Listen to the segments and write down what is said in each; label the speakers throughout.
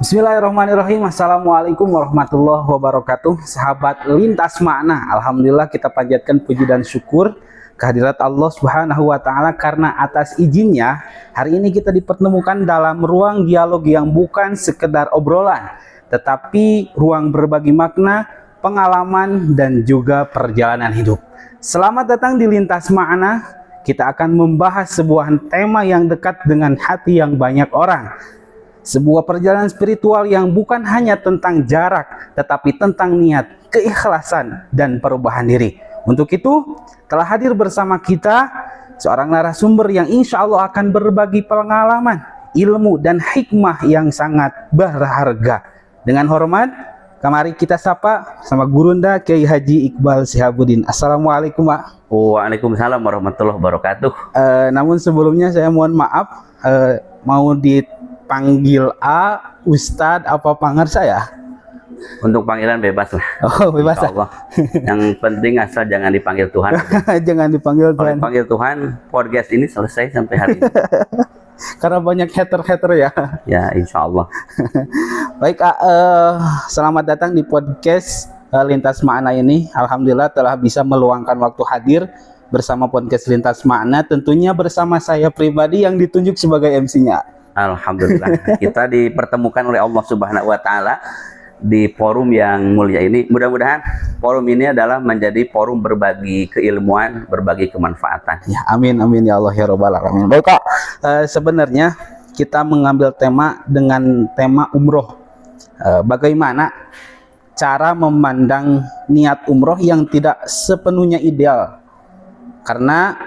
Speaker 1: Bismillahirrahmanirrahim. Assalamualaikum warahmatullahi wabarakatuh. Sahabat lintas makna, alhamdulillah kita panjatkan puji dan syukur kehadirat Allah Subhanahu wa taala karena atas izinnya hari ini kita dipertemukan dalam ruang dialog yang bukan sekedar obrolan, tetapi ruang berbagi makna, pengalaman dan juga perjalanan hidup. Selamat datang di lintas makna. Kita akan membahas sebuah tema yang dekat dengan hati yang banyak orang. Sebuah perjalanan spiritual yang bukan hanya tentang jarak, tetapi tentang niat, keikhlasan, dan perubahan diri. Untuk itu, telah hadir bersama kita seorang narasumber yang insya Allah akan berbagi pengalaman, ilmu, dan hikmah yang sangat berharga. Dengan hormat, mari kita sapa sama Gurunda Kiai Haji Iqbal Sihabuddin. Assalamualaikum, Pak.
Speaker 2: Waalaikumsalam warahmatullahi wabarakatuh.
Speaker 1: Namun sebelumnya saya mohon maaf, mau dipanggil A, Ustadz, apa pangar saya?
Speaker 2: Untuk panggilan bebas lah.
Speaker 1: Oh, bebas
Speaker 2: Allah. Yang penting asal jangan dipanggil Tuhan.
Speaker 1: Jangan dipanggil
Speaker 2: Kalau
Speaker 1: Tuhan.
Speaker 2: dipanggil Tuhan, podcast ini selesai sampai hari ini.
Speaker 1: Karena banyak hater-hater ya.
Speaker 2: Ya, insya Allah.
Speaker 1: Baik, selamat datang di podcast Lintas Makna ini. Alhamdulillah telah bisa meluangkan waktu hadir bersama podcast Lintas Makna. Tentunya bersama saya pribadi yang ditunjuk sebagai MC-nya.
Speaker 2: Alhamdulillah. Kita dipertemukan oleh Allah Subhanahu wa taala di forum yang mulia ini. Mudah-mudahan forum ini adalah menjadi forum berbagi keilmuan, berbagi kemanfaatan.
Speaker 1: Ya, amin amin ya Allah ya robbal alamin. Baik, Kak. Sebenarnya kita mengambil tema dengan tema umroh. Bagaimana cara memandang niat umroh yang tidak sepenuhnya ideal? Karena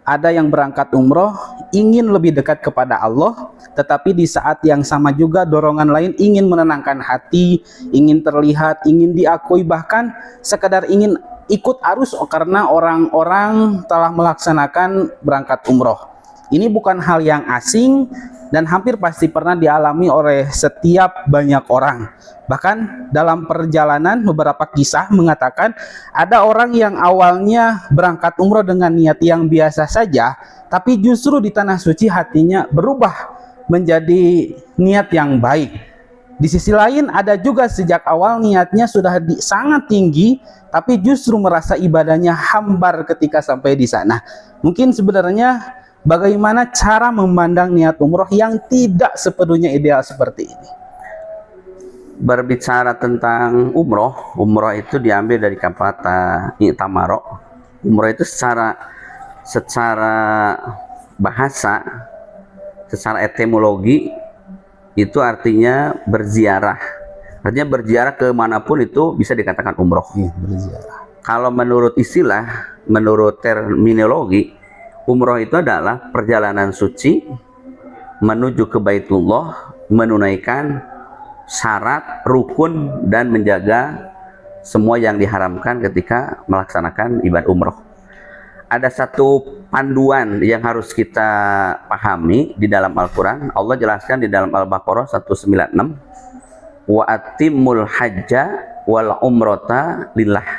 Speaker 1: ada yang berangkat umroh ingin lebih dekat kepada Allah, tetapi di saat yang sama juga dorongan lain ingin menenangkan hati, ingin terlihat, ingin diakui, bahkan sekedar ingin ikut arus karena orang-orang telah melaksanakan berangkat umroh. Ini bukan hal yang asing dan hampir pasti pernah dialami oleh setiap banyak orang. Bahkan dalam perjalanan beberapa kisah mengatakan ada orang yang awalnya berangkat umroh dengan niat yang biasa saja, tapi justru di tanah suci hatinya berubah menjadi niat yang baik. Di sisi lain ada juga sejak awal niatnya sudah sangat tinggi, tapi justru merasa ibadahnya hambar ketika sampai di sana. Mungkin sebenarnya bagaimana cara memandang niat umroh yang tidak sepenuhnya ideal seperti ini?
Speaker 2: Berbicara tentang umroh itu diambil dari kata i'tamaro. Umroh itu secara bahasa, secara etimologi itu artinya berziarah. Artinya berziarah kemanapun itu bisa dikatakan umroh.
Speaker 1: Berziarah.
Speaker 2: Kalau menurut istilah, menurut terminologi, umroh itu adalah perjalanan suci menuju ke Baitullah, menunaikan syarat, rukun, dan menjaga semua yang diharamkan ketika melaksanakan ibadah umroh. Ada satu panduan yang harus kita pahami di dalam Al-Quran. Allah jelaskan di dalam Al-Baqarah 196, wa atimul hajja wal umrota lillah.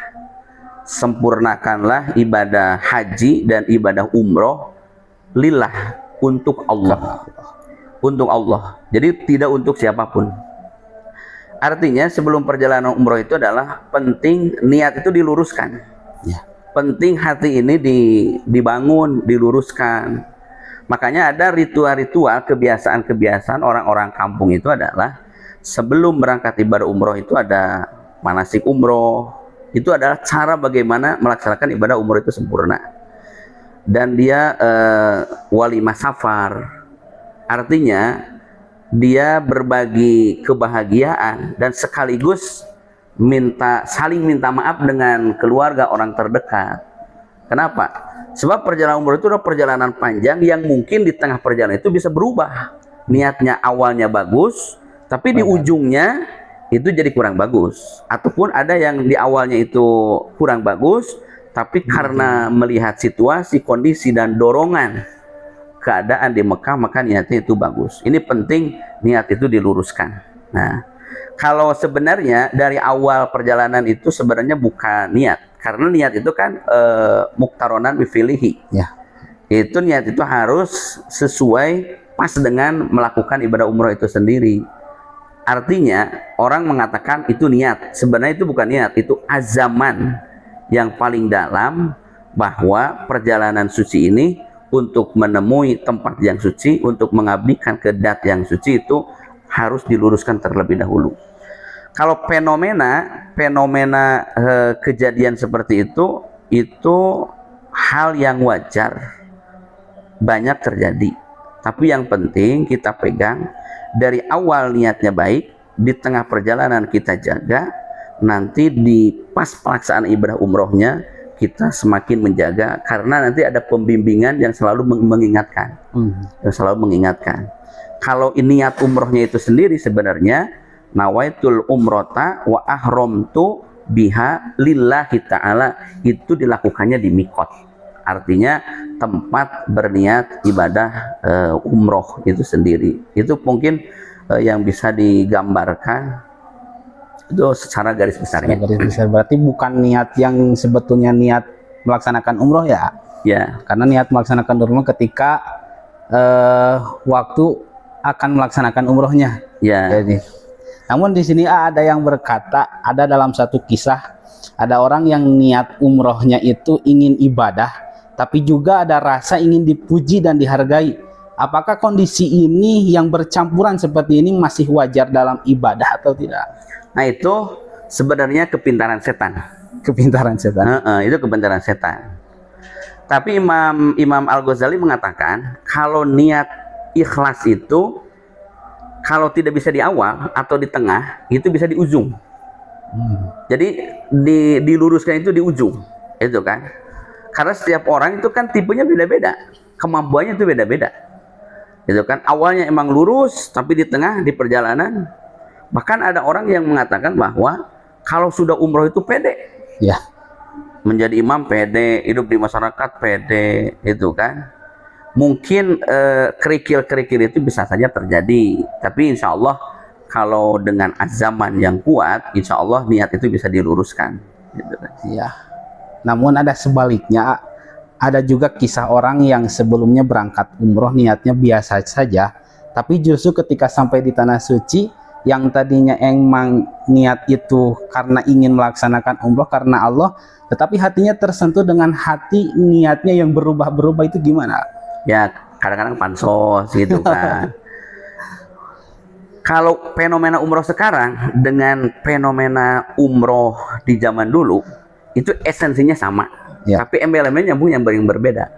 Speaker 2: Sempurnakanlah ibadah haji dan ibadah umroh lillah, untuk Allah. Untuk Allah. Jadi tidak untuk siapapun. Artinya sebelum perjalanan umroh itu adalah penting niat itu diluruskan.
Speaker 1: Ya.
Speaker 2: Penting hati ini dibangun, diluruskan. Makanya ada ritual-ritual, kebiasaan-kebiasaan orang-orang kampung itu adalah sebelum berangkat ibadah umroh itu ada manasik umroh. Itu adalah cara bagaimana melaksanakan ibadah umroh itu sempurna. Dan dia walimah safar. Artinya dia berbagi kebahagiaan dan sekaligus saling minta maaf dengan keluarga orang terdekat. Kenapa? Sebab perjalanan umroh itu adalah perjalanan panjang yang mungkin di tengah perjalanan itu bisa berubah. Niatnya awalnya bagus, tapi di ujungnya itu jadi kurang bagus. Ataupun ada yang di awalnya itu kurang bagus, tapi karena melihat situasi, kondisi, dan dorongan keadaan di Mekah, maka niatnya itu bagus. Ini penting niat itu diluruskan. Nah, kalau sebenarnya dari awal perjalanan itu sebenarnya bukan niat, karena niat itu kan muktaronan bifilihi. Ya. Itu niat itu harus sesuai pas dengan melakukan ibadah umroh itu sendiri. Artinya orang mengatakan itu niat, sebenarnya itu bukan niat, itu azaman yang paling dalam bahwa perjalanan suci ini untuk menemui tempat yang suci, untuk mengabdikan ke zat yang suci itu harus diluruskan terlebih dahulu. Kalau fenomena kejadian seperti itu hal yang wajar, banyak terjadi. Tapi yang penting kita pegang dari awal niatnya baik, di tengah perjalanan kita jaga, nanti di pas pelaksanaan ibadah umrohnya kita semakin menjaga, karena nanti ada pembimbingan yang selalu mengingatkan, Kalau niat umrohnya itu sendiri sebenarnya nawaitul umrota wa ahramtu biha lillahi ta'ala, itu dilakukannya di mikot, artinya tempat berniat ibadah umroh itu sendiri. Itu mungkin yang bisa digambarkan itu secara garis besarnya.
Speaker 1: Garis besar berarti bukan niat yang sebetulnya niat melaksanakan umroh ya?
Speaker 2: Ya.
Speaker 1: Karena niat melaksanakan umroh ketika waktu akan melaksanakan umrohnya.
Speaker 2: Ya.
Speaker 1: Jadi, namun di sini ada yang berkata, ada dalam satu kisah, ada orang yang niat umrohnya itu ingin ibadah, tapi juga ada rasa ingin dipuji dan dihargai. Apakah kondisi ini yang bercampuran seperti ini masih wajar dalam ibadah atau tidak?
Speaker 2: Nah, itu sebenarnya kepintaran setan.
Speaker 1: Kepintaran setan.
Speaker 2: Itu kepintaran setan. Tapi Imam Al-Ghazali mengatakan kalau niat ikhlas itu kalau tidak bisa di awal atau di tengah, itu bisa di ujung. Jadi diluruskan itu di ujung, itu kan? Karena setiap orang itu kan tipenya beda-beda, kemampuannya itu beda-beda, itu kan? Awalnya emang lurus, tapi di tengah, di perjalanan, bahkan ada orang yang mengatakan bahwa kalau sudah umroh itu pede,
Speaker 1: ya,
Speaker 2: menjadi imam pede, hidup di masyarakat pede, itu kan? Mungkin kerikil-kerikil itu bisa saja terjadi, tapi insya Allah kalau dengan azaman yang kuat, insya Allah niat itu bisa diluruskan, gitu kan?
Speaker 1: Ya. Namun ada sebaliknya, ada juga kisah orang yang sebelumnya berangkat umroh niatnya biasa saja, tapi justru ketika sampai di tanah suci, yang tadinya emang niat itu karena ingin melaksanakan umroh karena Allah, tetapi hatinya tersentuh dengan hati niatnya yang berubah-berubah, itu gimana?
Speaker 2: Ya kadang-kadang pansos gitu kan. Kalau fenomena umroh sekarang dengan fenomena umroh di zaman dulu, itu esensinya sama,
Speaker 1: ya,
Speaker 2: tapi embel-embelnya yang berbeda,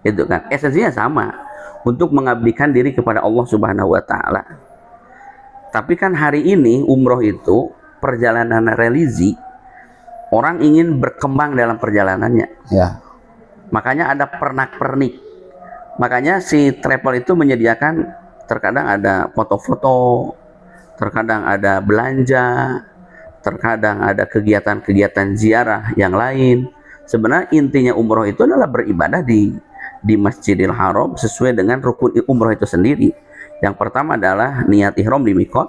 Speaker 2: itu kan? Esensinya sama, untuk mengabdikan diri kepada Allah Subhanahu Wa Taala. Tapi kan hari ini umroh itu perjalanan religi, orang ingin berkembang dalam perjalanannya.
Speaker 1: Ya.
Speaker 2: Makanya ada pernak-pernik. Makanya si travel itu menyediakan, terkadang ada foto-foto, terkadang ada belanja, terkadang ada kegiatan-kegiatan ziarah yang lain. Sebenarnya intinya umroh itu adalah beribadah di Masjidil Haram sesuai dengan rukun umroh itu sendiri. Yang pertama adalah niat ihram di mikot,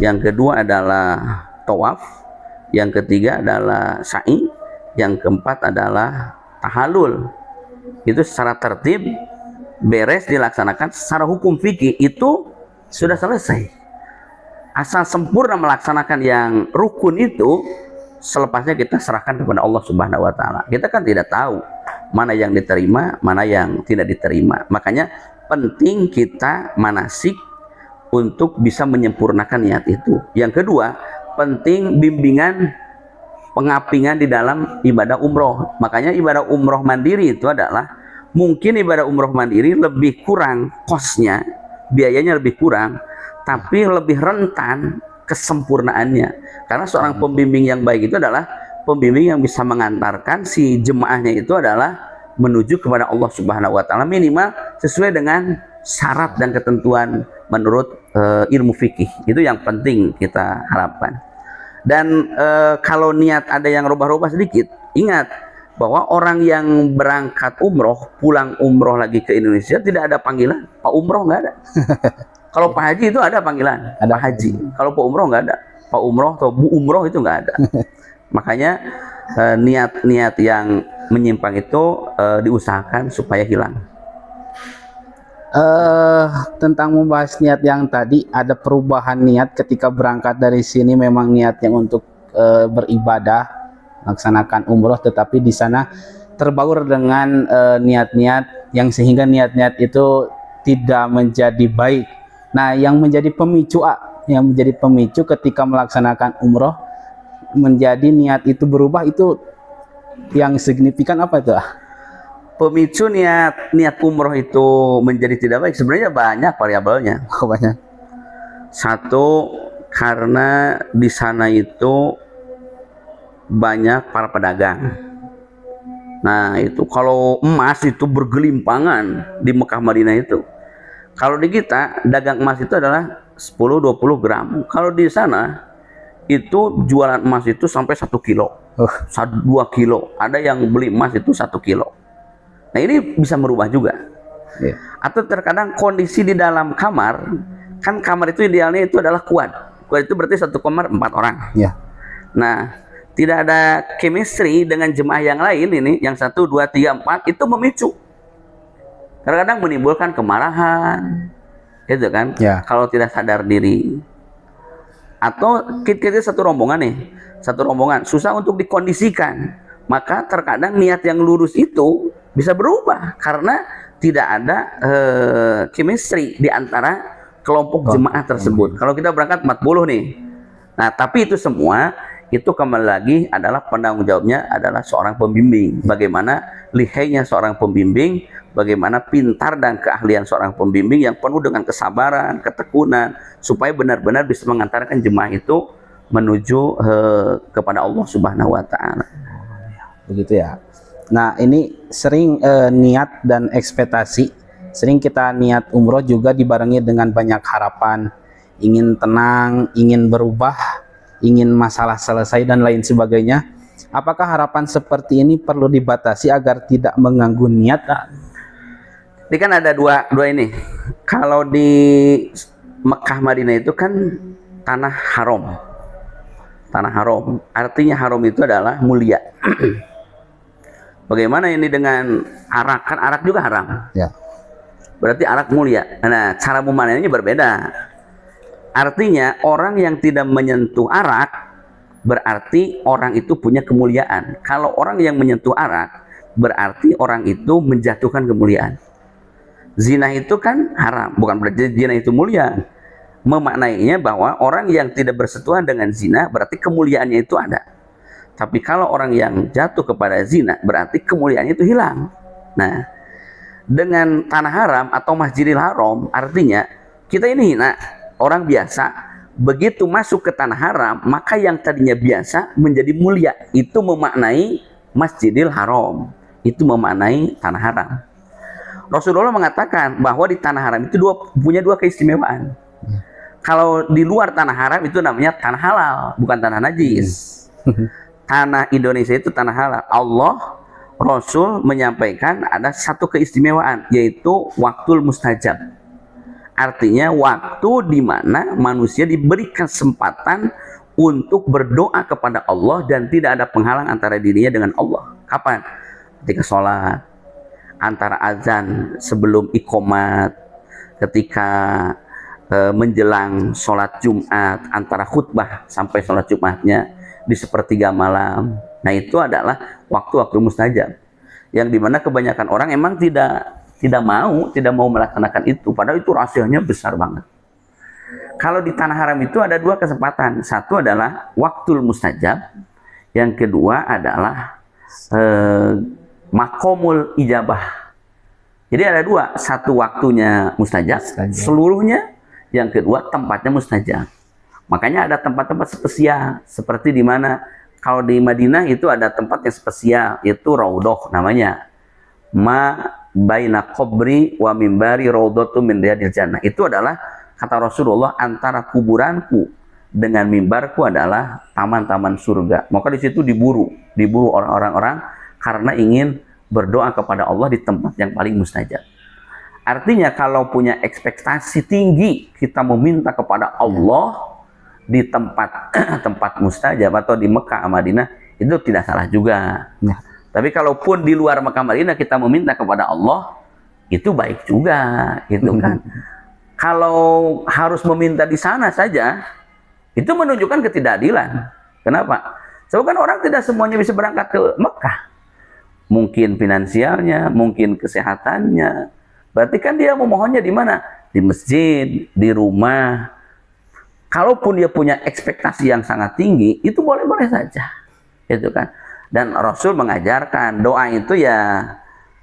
Speaker 2: yang kedua adalah tawaf, yang ketiga adalah sa'i, yang keempat adalah tahallul. Itu secara tertib beres dilaksanakan. Secara hukum fikih itu sudah selesai. Asal sempurna melaksanakan yang rukun itu, selepasnya kita serahkan kepada Allah Subhanahu Wa Taala. Kita kan tidak tahu mana yang diterima, mana yang tidak diterima. Makanya penting kita manasik untuk bisa menyempurnakan niat itu. Yang kedua, penting bimbingan pengapingan di dalam ibadah umroh. Makanya ibadah umroh mandiri itu adalah, mungkin ibadah umroh mandiri lebih kurang kosnya, biayanya lebih kurang, tapi lebih rentan kesempurnaannya. Karena seorang pembimbing yang baik itu adalah pembimbing yang bisa mengantarkan si jemaahnya itu adalah menuju kepada Allah Subhanahu Wa Taala, minimal sesuai dengan syarat dan ketentuan menurut ilmu fikih. Itu yang penting kita harapkan. Dan kalau niat ada yang rubah-rubah sedikit, ingat bahwa orang yang berangkat umroh, pulang umroh lagi ke Indonesia, tidak ada panggilan Pak Umroh, nggak ada. Kalau Pak Haji itu ada panggilan, ada Pak Haji. Kalau Pak Umroh nggak ada. Pak Umroh atau Bu Umroh itu nggak ada. Makanya niat-niat yang menyimpang itu diusahakan supaya hilang.
Speaker 1: Tentang membahas niat yang tadi, ada perubahan niat ketika berangkat dari sini. Memang niatnya untuk beribadah, melaksanakan umroh, tetapi di sana terbaur dengan niat-niat yang sehingga niat-niat itu tidak menjadi baik. Nah, yang menjadi pemicu ketika melaksanakan umroh menjadi niat itu berubah, itu yang signifikan apa itu?
Speaker 2: Pemicu niat umroh itu menjadi tidak baik sebenarnya banyak variabelnya.
Speaker 1: Banyak.
Speaker 2: Satu, karena di sana itu banyak para pedagang. Nah, itu kalau emas itu bergelimpangan di Mekah Madinah itu. Kalau di kita dagang emas itu adalah 10-20 gram. Kalau di sana itu jualan emas itu sampai 1 kilo, 2 kilo. Ada yang beli emas itu 1 kilo. Nah, ini bisa merubah juga.
Speaker 1: Yeah.
Speaker 2: Atau terkadang kondisi di dalam kamar, kan kamar itu idealnya itu adalah kuat. Kuat itu berarti 1 kamar 4 orang.
Speaker 1: Yeah.
Speaker 2: Nah, tidak ada chemistry dengan jemaah yang lain ini, yang 1, 2, 3, 4 itu memicu. Kadang-kadang menimbulkan kemarahan, gitu kan?
Speaker 1: Yeah.
Speaker 2: Kalau tidak sadar diri. Atau kita satu rombongan nih, satu rombongan susah untuk dikondisikan. Maka terkadang niat yang lurus itu bisa berubah karena tidak ada chemistry di antara kelompok jemaah tersebut. Kalau kita berangkat 40 nih. Nah, tapi itu semua itu kembali lagi adalah penanggung jawabnya adalah seorang pembimbing. Bagaimana lihainya seorang pembimbing, bagaimana pintar dan keahlian seorang pembimbing yang penuh dengan kesabaran, ketekunan, supaya benar-benar bisa mengantarkan jemaah itu menuju kepada Allah Subhanahu wa Ta'ala.
Speaker 1: Begitu ya. Nah, ini sering niat dan ekspektasi. Sering kita niat umroh juga dibarengi dengan banyak harapan, ingin tenang, ingin berubah, ingin masalah selesai dan lain sebagainya. Apakah harapan seperti ini perlu dibatasi agar tidak mengganggu niat?
Speaker 2: Ini kan ada dua ini. Kalau di Mekah Madinah itu kan tanah haram. Tanah haram. Artinya haram itu adalah mulia. Bagaimana ini dengan arak? Kan arak juga haram.
Speaker 1: Ya.
Speaker 2: Berarti arak mulia. Nah, cara memanennya berbeda. Artinya orang yang tidak menyentuh arak berarti orang itu punya kemuliaan. Kalau orang yang menyentuh arak berarti orang itu menjatuhkan kemuliaan. Zina itu kan haram, bukan berarti zina itu mulia. Memaknainya bahwa orang yang tidak bersentuhan dengan zina berarti kemuliaannya itu ada. Tapi kalau orang yang jatuh kepada zina berarti kemuliaannya itu hilang. Nah, dengan tanah haram atau Masjidil Haram artinya kita ini hina, orang biasa. Begitu masuk ke tanah haram, maka yang tadinya biasa menjadi mulia. Itu memaknai Masjidil Haram. Itu memaknai tanah haram. Rasulullah mengatakan bahwa di tanah haram itu punya dua keistimewaan. Kalau di luar tanah haram itu namanya tanah halal, bukan tanah najis. Tanah Indonesia itu tanah halal. Allah, Rasul menyampaikan ada satu keistimewaan, yaitu waktul mustajab. Artinya waktu di mana manusia diberi kesempatan untuk berdoa kepada Allah dan tidak ada penghalang antara dirinya dengan Allah. Kapan? Ketika sholat, antara azan sebelum iqomat, ketika menjelang sholat Jumat, antara khutbah sampai sholat Jumatnya di sepertiga malam. Nah, itu adalah waktu-waktu mustajab yang dimana kebanyakan orang emang tidak mau melaksanakan itu, padahal itu rahasianya besar banget. Kalau di tanah haram itu ada dua kesempatan. Satu adalah waktul mustajab, yang kedua adalah makomul ijabah. Jadi ada dua, satu waktunya mustajab seluruhnya, yang kedua tempatnya mustajab. Makanya ada tempat-tempat spesial, seperti di mana kalau di Madinah itu ada tempat yang spesial, yaitu Raudhah namanya. Baina qabri wa mimbari raudhatu min riyadil jannah. Itu adalah kata Rasulullah, antara kuburanku dengan mimbarku adalah taman-taman surga. Maka di situ diburu orang-orang karena ingin berdoa kepada Allah di tempat yang paling mustajab. Artinya kalau punya ekspektasi tinggi kita meminta kepada Allah di tempat mustajab atau di Mekah Madinah, itu tidak salah juga. Tapi kalaupun di luar Mekah Madinah kita meminta kepada Allah, itu baik juga, gitu kan. Kalau harus meminta di sana saja, itu menunjukkan ketidakadilan. Kenapa? Sebab kan orang tidak semuanya bisa berangkat ke Mekah. Mungkin finansialnya, mungkin kesehatannya. Berarti kan dia memohonnya di mana? Di masjid, di rumah. Kalaupun dia punya ekspektasi yang sangat tinggi, itu boleh-boleh saja, gitu kan. Dan Rasul mengajarkan doa itu ya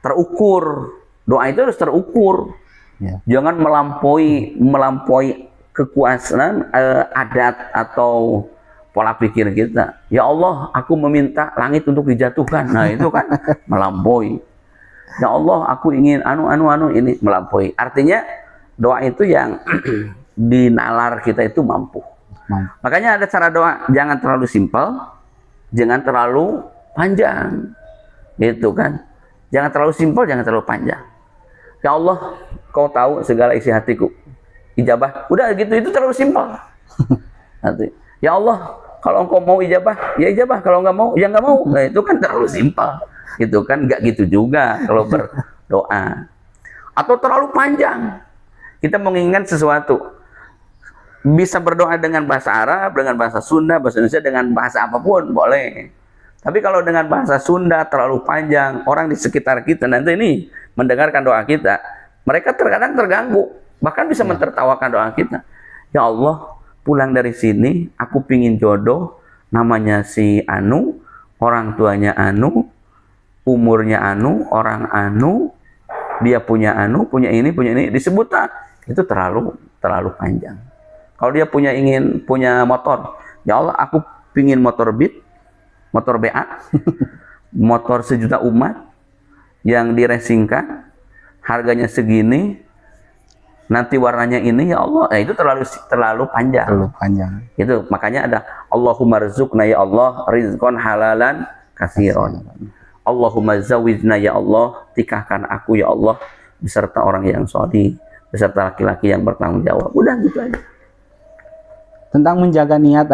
Speaker 2: terukur. Doa itu harus terukur.
Speaker 1: Ya.
Speaker 2: Jangan melampaui kekuasaan adat atau pola pikir kita. Ya Allah, aku meminta langit untuk dijatuhkan. Nah, itu kan melampaui. Ya Allah, aku ingin ini melampaui. Artinya doa itu yang di nalar kita itu mampu. Makanya ada cara doa, jangan terlalu simpel, jangan terlalu panjang. Gitu kan. Jangan terlalu simpel, jangan terlalu panjang. Ya Allah, kau tahu segala isi hatiku. Ijabah. Udah gitu, itu terlalu simpel. Nanti, ya Allah, kalau engkau mau ijabah, ya ijabah. Kalau nggak mau, ya nggak mau. Nah, itu kan terlalu simpel. Itu kan nggak gitu juga kalau berdoa. Atau terlalu panjang. Kita menginginkan sesuatu. Bisa berdoa dengan bahasa Arab, dengan bahasa Sunda, bahasa Indonesia, dengan bahasa apapun, boleh. Tapi kalau dengan bahasa Sunda terlalu panjang, orang di sekitar kita nanti ini mendengarkan doa kita, mereka terkadang terganggu, bahkan bisa mentertawakan doa kita. Ya Allah, pulang dari sini, aku pingin jodoh, namanya si Anu, orang tuanya Anu, umurnya Anu, orang Anu, dia punya Anu, punya ini, disebut itu terlalu panjang. Kalau dia punya motor, ya Allah, aku pingin motor Beat, motor BA, motor sejuta umat yang diracingkan, harganya segini, nanti warnanya ini, ya Allah, itu terlalu panjang.
Speaker 1: Terlalu panjang.
Speaker 2: Itu makanya ada Allahumma rizqna ya Allah rizqan halalan katsiran. Allahumma zawidna ya Allah, tikahkan aku ya Allah beserta orang yang sholih, beserta laki-laki yang bertanggung jawab. Udah gitu aja.
Speaker 1: Tentang menjaga niat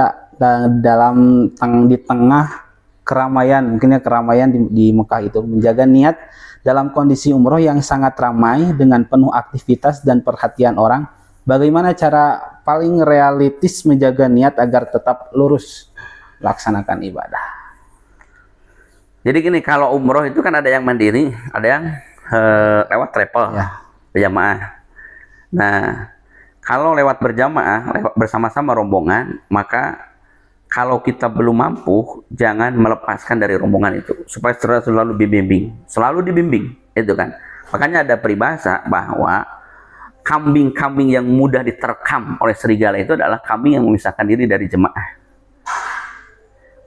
Speaker 1: di tengah keramaian, mungkinnya keramaian di Mekah itu, menjaga niat dalam kondisi umroh yang sangat ramai dengan penuh aktivitas dan perhatian orang. Bagaimana cara paling realistis menjaga niat agar tetap lurus laksanakan ibadah?
Speaker 2: Jadi gini, kalau umroh itu kan ada yang mandiri, ada yang lewat travel, berjamaah. Nah, kalau lewat berjamaah, lewat bersama-sama rombongan, maka kalau kita belum mampu, jangan melepaskan dari rombongan itu, supaya selalu dibimbing, itu kan. Makanya ada peribahasa bahwa kambing-kambing yang mudah diterkam oleh serigala itu adalah kambing yang memisahkan diri dari jemaah.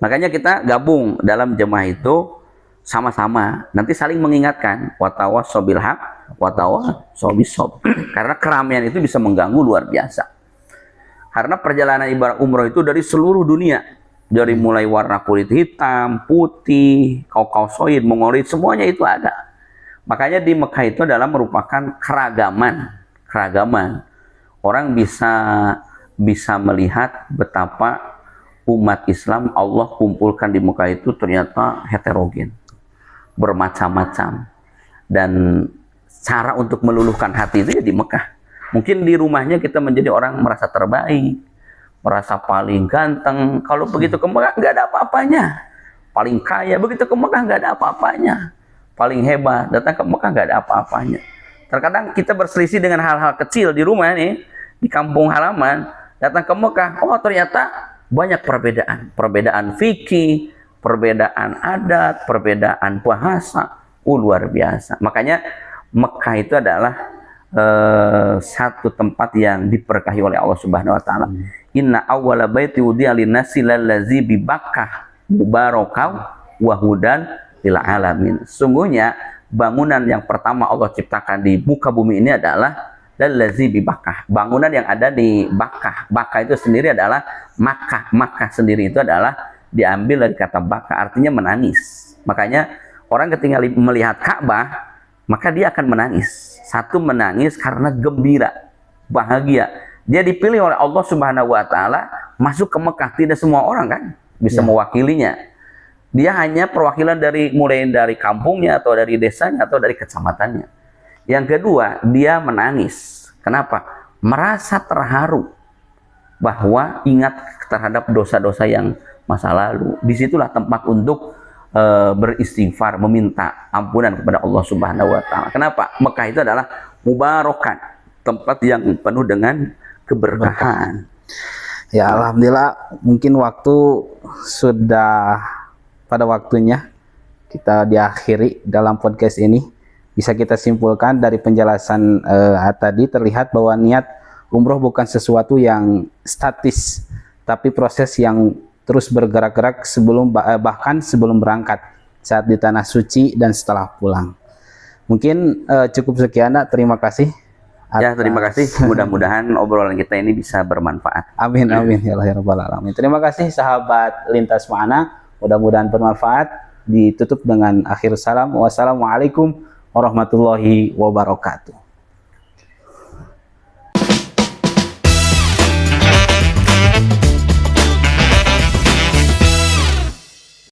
Speaker 2: Makanya kita gabung dalam jemaah itu sama-sama, nanti saling mengingatkan, watawassaw bil haq, watawassaw bis sabr. Karena keramaian itu bisa mengganggu luar biasa. Karena perjalanan ibadah umroh itu dari seluruh dunia, dari mulai warna kulit hitam, putih, kaukasoid, mongolit, semuanya itu ada. Makanya di Mekah itu adalah merupakan keragaman. Orang bisa melihat betapa umat Islam Allah kumpulkan di Mekah itu ternyata heterogen, bermacam-macam, dan cara untuk meluluhkan hati itu ya di Mekah. Mungkin di rumahnya kita menjadi orang merasa terbaik, merasa paling ganteng. Kalau begitu ke Mekah nggak ada apa-apanya. Paling kaya, begitu ke Mekah nggak ada apa-apanya. Paling hebat, datang ke Mekah nggak ada apa-apanya. Terkadang kita berselisih dengan hal-hal kecil di rumah nih, di kampung halaman. Datang ke Mekah, oh ternyata banyak perbedaan. Perbedaan fikih, perbedaan adat, perbedaan bahasa. Luar biasa. Makanya Mekah itu adalah satu tempat yang diberkahi oleh Allah Subhanahu wa taala. Inna awwala baiti wudi'a lin-nasi lallazi bi Bakkah mubarakau wa hudan lil alamin. Sungguhnya bangunan yang pertama Allah ciptakan di muka bumi ini adalah lallazi bi Bakkah. Bangunan yang ada di Bakkah. Bakkah itu sendiri adalah Makkah. Makkah sendiri itu adalah diambil dari kata Bakkah, artinya menangis. Makanya orang ketika melihat Ka'bah, maka dia akan menangis. Satu, menangis karena gembira, bahagia. Dia dipilih oleh Allah Subhanahu wa taala masuk ke Mekah. Tidak semua orang kan bisa mewakilinya. Dia hanya perwakilan mulai dari kampungnya atau dari desanya atau dari kecamatannya. Yang kedua, dia menangis. Kenapa? Merasa terharu bahwa ingat terhadap dosa-dosa yang masa lalu. Disitulah tempat untuk beristighfar, meminta ampunan kepada Allah Subhanahu wa taala. Kenapa? Mekah itu adalah mubarakan, tempat yang penuh dengan keberkahan.
Speaker 1: Ya, alhamdulillah, mungkin waktu sudah pada waktunya kita diakhiri dalam podcast ini. Bisa kita simpulkan dari penjelasan tadi terlihat bahwa niat umroh bukan sesuatu yang statis, tapi proses yang terus bergerak-gerak bahkan sebelum berangkat, saat di tanah suci dan setelah pulang. Mungkin cukup sekian, terima kasih.
Speaker 2: Ya, terima kasih. Mudah-mudahan obrolan kita ini bisa bermanfaat.
Speaker 1: Amin amin ya Allah ya rabbal alamin. Terima kasih sahabat Lintas Makna. Mudah-mudahan bermanfaat. Ditutup dengan akhir salam. Wassalamualaikum warahmatullahi wabarakatuh.